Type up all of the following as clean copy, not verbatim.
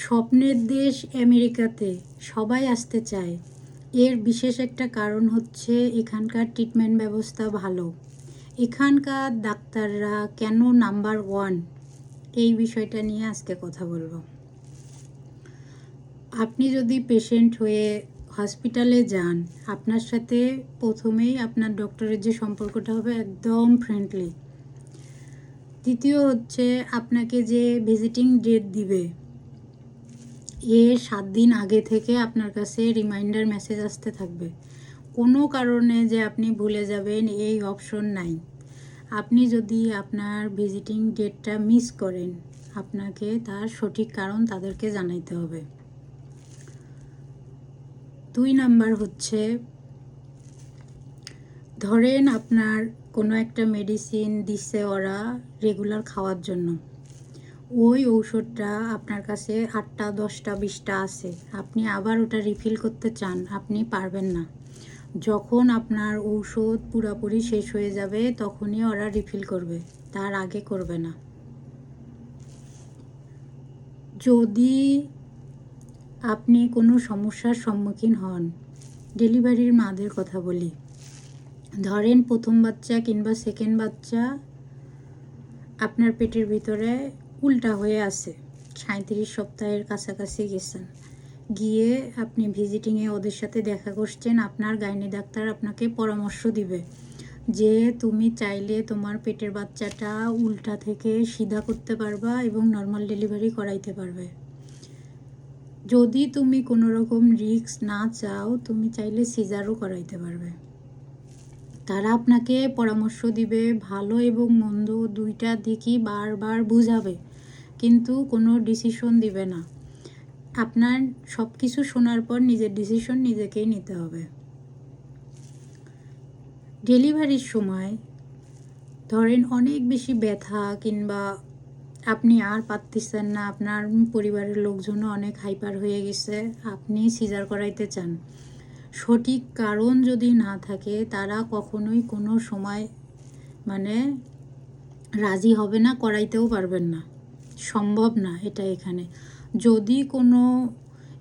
স্বপ্নের দেশ আমেরিকাতে সবাই আসতে চায়। এর বিশেষ একটা কারণ হচ্ছে এখানকার ট্রিটমেন্ট ব্যবস্থা ভালো। এখানকার ডাক্তাররা কেন নাম্বার ওয়ান, এই বিষয়টা নিয়ে আজকে কথা বলবো। আপনি যদি পেশেন্ট হয়ে হসপিটালে যান, আপনার সাথে প্রথমেই আপনার ডক্টরের যে সম্পর্কটা হবে একদম ফ্রেন্ডলি। দ্বিতীয় হচ্ছে আপনাকে যে ভিজিটিং ডেট দিবে, 7 দিন আগে থেকে আপনার কাছে রিমাইন্ডার মেসেজ আসতে থাকবে। কোনো কারণে যে আপনি ভুলে যাবেন এই অপশন নাই। আপনি যদি আপনার ভিজিটিং ডেটটা মিস করেন, আপনাকে তার সঠিক কারণ তাদেরকে জানাইতে হবে। 2 নাম্বার হচ্ছে, ধরেন আপনার কোনো একটা মেডিসিন দিচ্ছে ওরা রেগুলার খাওয়ার জন্য, ওই ঔষধটা আপনার কাছে 8টা 10টা 20টা আছে, আপনি আবার ওটা রিফিল করতে চান, আপনি পারবেন না। যখন আপনার ঔষধ পুরোপুরি শেষ হয়ে যাবে তখনই ওরা রিফিল করবে, তার আগে করবে না। যদি আপনি কোনো সমস্যার সম্মুখীন হন, ডেলিভারির মাদের কথা বলি, ধরেন প্রথম বাচ্চা কিংবা সেকেন্ড বাচ্চা আপনার পেটের ভিতরে উল্টা হয়ে আছে, 37 সপ্তাহের কাছাকাছি গেছেন, গিয়ে আপনি ভিজিটিংয়ে ওদের সাথে দেখা করছেন, আপনার গাইনি ডাক্তার আপনাকে পরামর্শ দিবে যে তুমি চাইলে তোমার পেটের বাচ্চাটা উল্টা থেকে সিধা করতে পারবা এবং নর্মাল ডেলিভারি করাইতে পারবে। যদি তুমি কোনো রকম রিস্ক না চাও, তুমি চাইলে সিজারও করাইতে পারবে। তারা আপনাকে পরামর্শ দিবে, ভালো এবং মন্দ দুইটা দিকই বারবার বুঝাবে, কিন্তু কোনো ডিসিশন দিবে না। আপনার সব কিছু শোনার পর নিজের ডিসিশন নিজেকেই নিতে হবে। ডেলিভারির সময় ধরেন অনেক বেশি ব্যথা কিংবা আপনি আর পারতেছেন না, আপনার পরিবারের লোকজনও অনেক হাইপার হয়ে গেছে, আপনি সিজার করাইতে চান, সঠিক কারণ যদি না থাকে তারা কখনোই কোনো সময় রাজি হবে না, করাইতেও পারবেন না, সম্ভব না এটা এখানে। যদি কোনো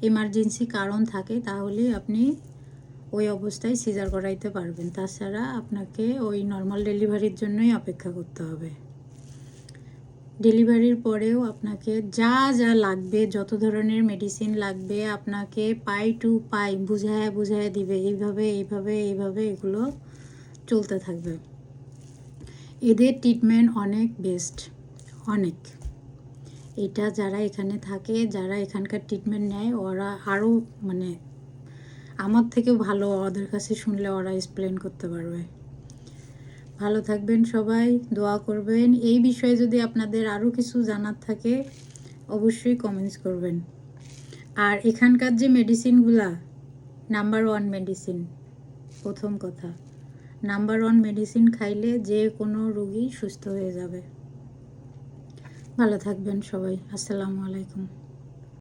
এমার্জেন্সি কারণ থাকে তাহলে আপনি ওই অবস্থায় সিজার করাইতে পারবেন, তাছাড়া আপনাকে ওই নর্মাল ডেলিভারির জন্যই অপেক্ষা করতে হবে। ডেলিভারির পরেও আপনাকে যা যা লাগবে, যত ধরনের মেডিসিন লাগবে আপনাকে পাই টু পাই বুঝায় দিবে, এইভাবে এগুলো চলতে থাকবে। এদের ট্রিটমেন্ট অনেক বেস্ট, অনেক। এটা যারা এখানে থাকে, যারা এখানকার ট্রিটমেন্ট নেয়, ওরা আরও আমার থেকেও ভালো, ওদের কাছে শুনলে ওরা এক্সপ্লেন করতে পারবে। ভালো থাকবেন সবাই, দোয়া করবেন। এই বিষয়ে যদি আপনাদের আরও কিছু জানার থাকে অবশ্যই কমেন্টস করবেন। আর এখানকার যে মেডিসিনগুলা নাম্বার ওয়ান মেডিসিন, প্রথম কথা, নাম্বার ওয়ান মেডিসিন খাইলে যে কোনো রোগী সুস্থ হয়ে যাবে। ভালো থাকবেন সবাই, আসসালামু আলাইকুম।